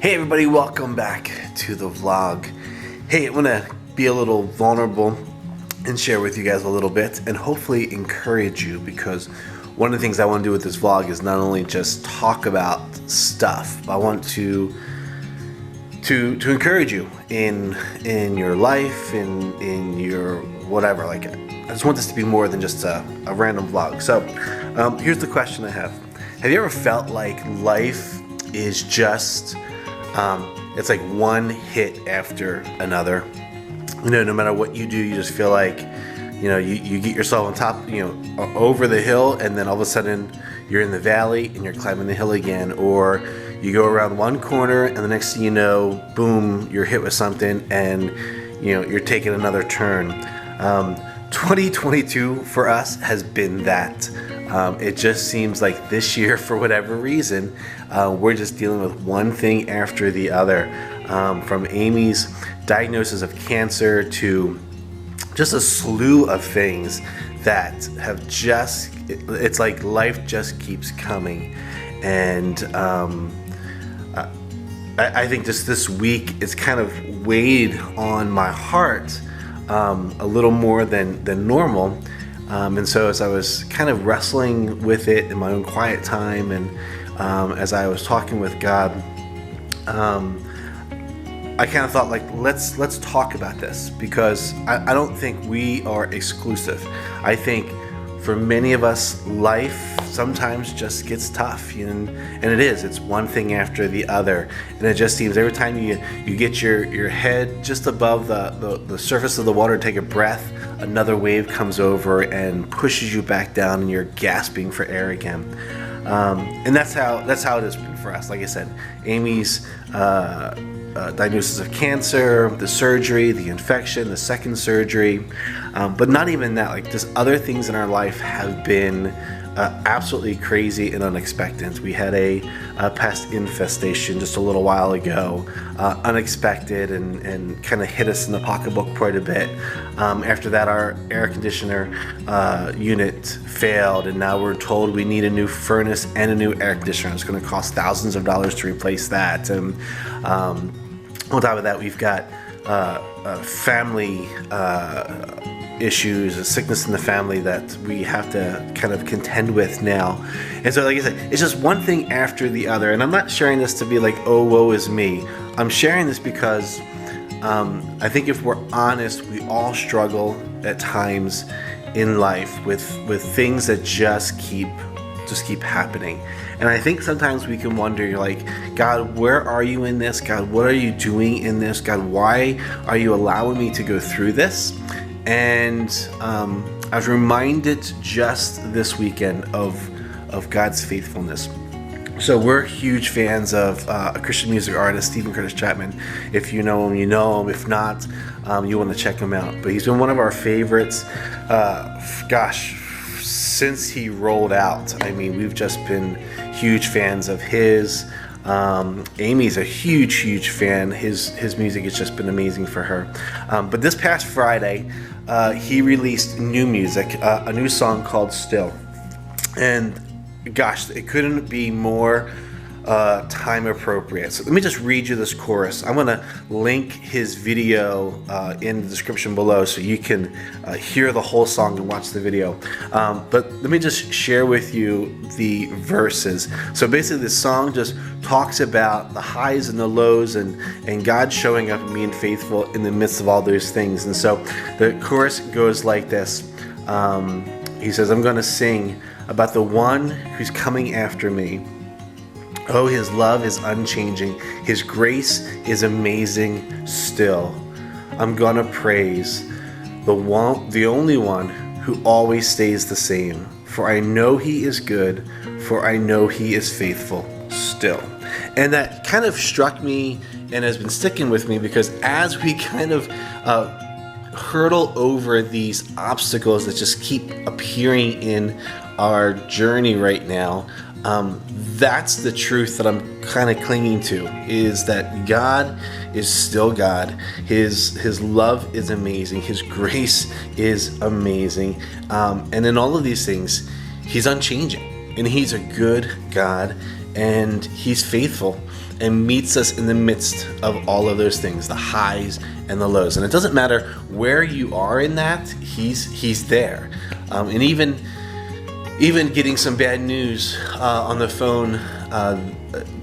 Hey everybody, welcome back to the vlog. Hey, I want to be a little vulnerable and share with you guys a little bit and hopefully encourage you, because one of the things I want to do with this vlog is not only just talk about stuff, but I want to encourage you in your life, in your whatever. Like, I just want this to be more than just a random vlog. So here's the question I have. Have you ever felt like life is just it's like one hit after another? No matter what you do, you just feel like, you get yourself on top, over the hill, and then all of a sudden you're in the valley and you're climbing the hill again, or you go around one corner and the next thing you know, boom, you're hit with something and you're taking another turn. 2022 for us has been that. It just seems like this year, for whatever reason, we're just dealing with one thing after the other. From Amy's diagnosis of cancer to just a slew of things that have it's like life just keeps coming. And I think just this week it's kind of weighed on my heart a little more than normal. And so as I was kind of wrestling with it in my own quiet time, and as I was talking with God, I kind of thought, like, let's talk about this, because I don't think we are exclusive. I think for many of us, life sometimes just gets tough, and it's one thing after the other, and it just seems every time you get your head just above the surface of the water to take a breath, another wave comes over and pushes you back down, and you're gasping for air again. And that's how it has been for us. Like I said, Amy's diagnosis of cancer, the surgery, the infection, the second surgery, but not even that. Like, just other things in our life have been absolutely crazy and unexpected. We had a pest infestation just a little while ago, unexpected, and kind of hit us in the pocketbook quite a bit. After that, our air conditioner unit failed, and now we're told we need a new furnace and a new air conditioner. It's going to cost thousands of dollars to replace that. And on top of that, we've got family issues, a sickness in the family that we have to kind of contend with now. And so, like I said, it's just one thing after the other. And I'm not sharing this to be like, oh, woe is me. I'm sharing this because I think if we're honest, we all struggle at times in life with things that just keep happening. And I think sometimes we can wonder, you're like, God, where are you in this? God, what are you doing in this? God, why are you allowing me to go through this? And I was reminded just this weekend of God's faithfulness. So we're huge fans of a Christian music artist, Stephen Curtis Chapman. If you know him, you know him. If not, you want to check him out. But he's been one of our favorites, since he rolled out. I mean, we've just been huge fans of his. Amy's a huge fan. His music has just been amazing for her. But this past Friday, he released new music, a new song called Still. And gosh, it couldn't be more time appropriate. So let me just read you this chorus. I'm going to link his video in the description below so you can hear the whole song and watch the video. But let me just share with you the verses. So basically, this song just talks about the highs and the lows, and God showing up and being faithful in the midst of all those things. And so the chorus goes like this. He says, I'm going to sing about the one who's coming after me. Oh, his love is unchanging. His grace is amazing still. I'm gonna praise the only one who always stays the same. For I know he is good, for I know he is faithful still. And that kind of struck me and has been sticking with me, because as we kind of hurdle over these obstacles that just keep appearing in our journey right now, that's the truth that I'm kind of clinging to, is that God is still God. His love is amazing. His grace is amazing. And in all of these things, he's unchanging. and He's a good God, and He's faithful and meets us in the midst of all of those things, the highs and the lows. And it doesn't matter where you are in that, He's there. And even getting some bad news on the phone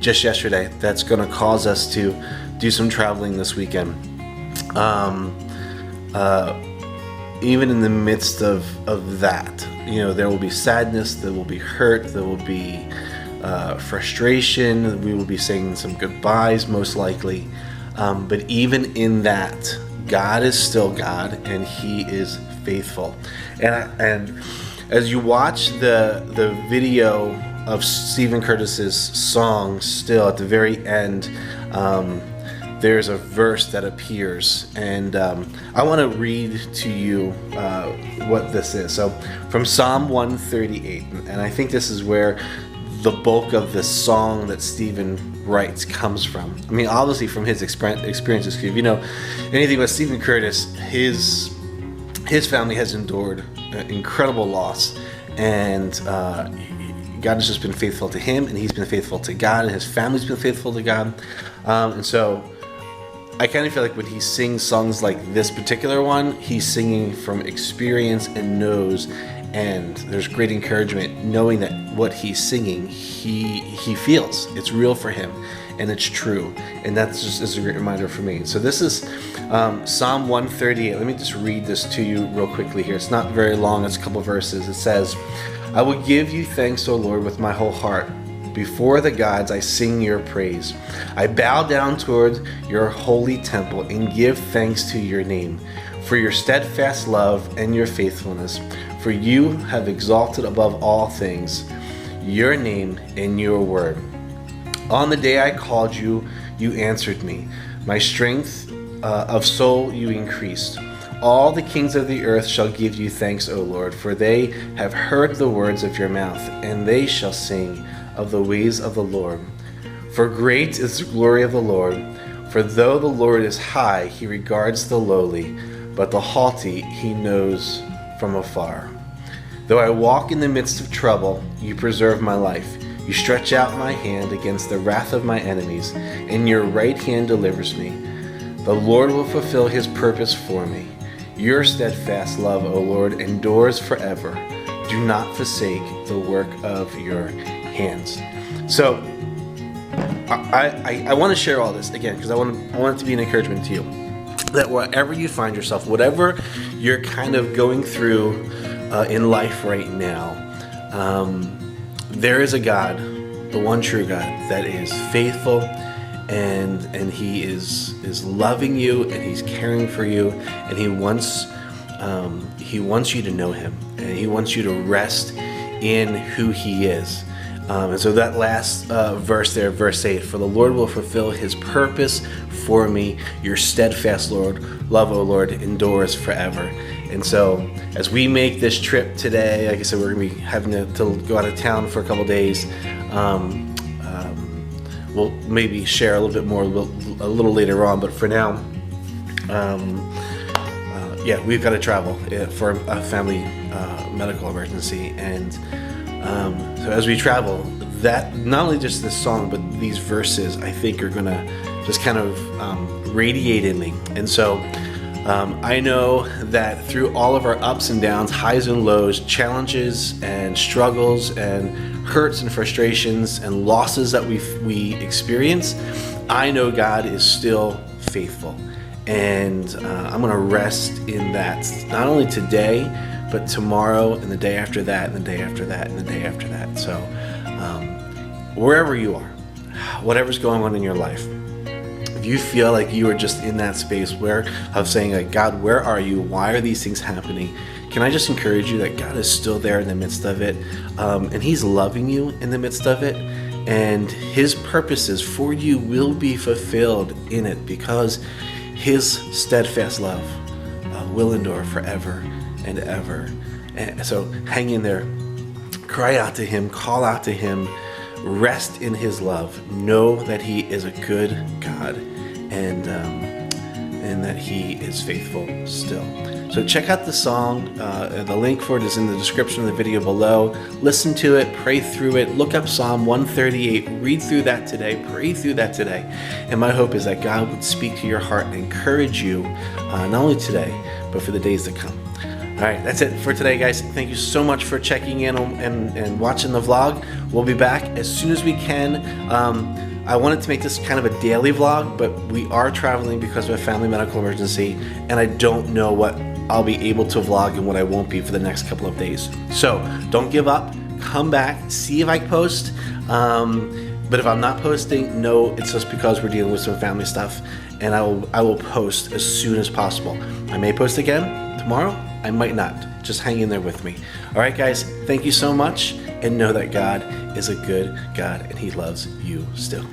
just yesterday, that's going to cause us to do some traveling this weekend. Even in the midst of that, there will be sadness, there will be hurt, there will be frustration. We will be saying some goodbyes, most likely. But even in that, God is still God, and He is faithful. And as you watch the video of Stephen Curtis's song, still at the very end, there's a verse that appears, and I want to read to you what this is. So from Psalm 138, and I think this is where the bulk of the song that Stephen writes comes from. I mean, obviously from his experiences. If you know anything about Stephen Curtis, his family has endured incredible loss, and God has just been faithful to him, and he's been faithful to God, and his family's been faithful to God. And so I kind of feel like when he sings songs like this particular one, he's singing from experience and knows, and there's great encouragement knowing that what he's singing, he feels. It's real for him, and it's true. And that's just is a great reminder for me. So this is Psalm 138. Let me just read this to you real quickly here. It's not very long. It's a couple verses. It says, "I will give you thanks, O Lord, with my whole heart. Before the gods I sing your praise. I bow down toward your holy temple and give thanks to your name, for your steadfast love and your faithfulness. For you have exalted above all things your name and your word. On the day I called you, you answered me. My strength of soul you increased. All the kings of the earth shall give you thanks, O Lord, for they have heard the words of your mouth, and they shall sing of the ways of the Lord. For great is the glory of the Lord. For though the Lord is high, he regards the lowly, but the haughty he knows from afar. Though I walk in the midst of trouble, you preserve my life. You stretch out my hand against the wrath of my enemies, and your right hand delivers me. The Lord will fulfill his purpose for me. Your steadfast love, O Lord, endures forever. Do not forsake the work of your hands." So I want to share all this again because I want it to be an encouragement to you that wherever you find yourself, whatever you're kind of going through in life right now, there is a God, the one true God, that is faithful, and he is loving you, and he's caring for you, and he wants you to know him, and he wants you to rest in who he is. And so that last verse there, verse 8, "For the Lord will fulfill his purpose for me. Your steadfast love, O Lord, endures forever." And so as we make this trip today, like I said, we're going to be having to go out of town for a couple days. We'll maybe share a little bit more a little later on, but for now, we've got to travel for a family medical emergency. And so as we travel, that not only just this song, but these verses, I think, are going to just kind of radiate in me. And so I know that through all of our ups and downs, highs and lows, challenges and struggles and hurts and frustrations and losses that we experience, I know God is still faithful. And I'm going to rest in that, not only today, but tomorrow and the day after that and the day after that and the day after that. So wherever you are, whatever's going on in your life, if you feel like you are just in that space where of saying, like, God, where are you? Why are these things happening? Can I just encourage you that God is still there in the midst of it, and he's loving you in the midst of it, and his purposes for you will be fulfilled in it, because his steadfast love will endure forever and ever. And so hang in there, cry out to him, call out to him, rest in his love, know that he is a good God, and that he is faithful still. So check out the song. The link for it is in the description of the video below. Listen to it, pray through it, look up Psalm 138, read through that today, pray through that today. And my hope is that God would speak to your heart and encourage you, not only today, but for the days to come. All right, that's it for today, guys. Thank you so much for checking in and watching the vlog. We'll be back as soon as we can. I wanted to make this kind of a daily vlog, but we are traveling because of a family medical emergency, and I don't know what I'll be able to vlog and what I won't be for the next couple of days. So don't give up. Come back, see if I post. But if I'm not posting, no, it's just because we're dealing with some family stuff, and I will post as soon as possible. I may post again tomorrow. I might not. Just hang in there with me. All right, guys, thank you so much, and know that God is a good God, and He loves you still.